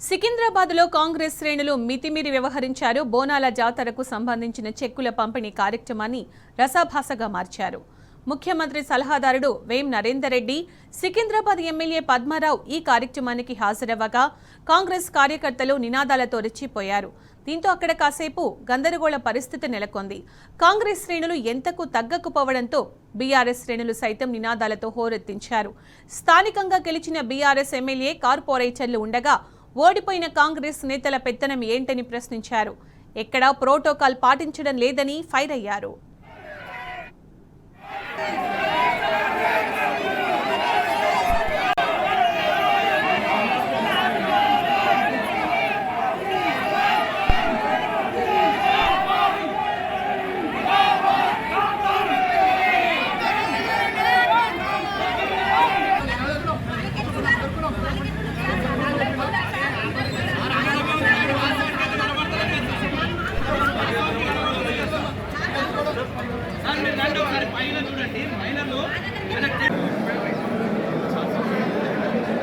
సికింద్రాబాద్లో కాంగ్రెస్ శ్రేణులు మితిమీరి వ్యవహరించారు. బోనాల జాతరకు సంబంధించిన చెక్కుల పంపిణీ కార్యక్రమాన్ని రసాభాసగా మార్చారు. ముఖ్యమంత్రి సలహాదారుడు వేం నరేందర్ రెడ్డి, సికింద్రాబాద్ ఎమ్మెల్యే పద్మారావు ఈ కార్యక్రమానికి హాజరవ్వగా కాంగ్రెస్ కార్యకర్తలు నినాదాలతో రెచ్చిపోయారు. దీంతో అక్కడ కాసేపు గందరగోళ పరిస్థితి నెలకొంది. కాంగ్రెస్ శ్రేణులు ఎంతకు తగ్గకపోవడంతో బీఆర్ఎస్ శ్రేణులు సైతం నినాదాలతో హోరెత్తించారు. స్థానికంగా గెలిచిన బీఆర్ఎస్ ఎమ్మెల్యే కార్పొరేటర్లు ఉండగా ఓడిపోయిన కాంగ్రెస్ నేతల పెత్తనం ఏంటని ప్రశ్నించారు. ఎక్కడా ప్రోటోకాల్ పాటించడం లేదని ఫైర్ అయ్యారు. చూడండి మహిళలు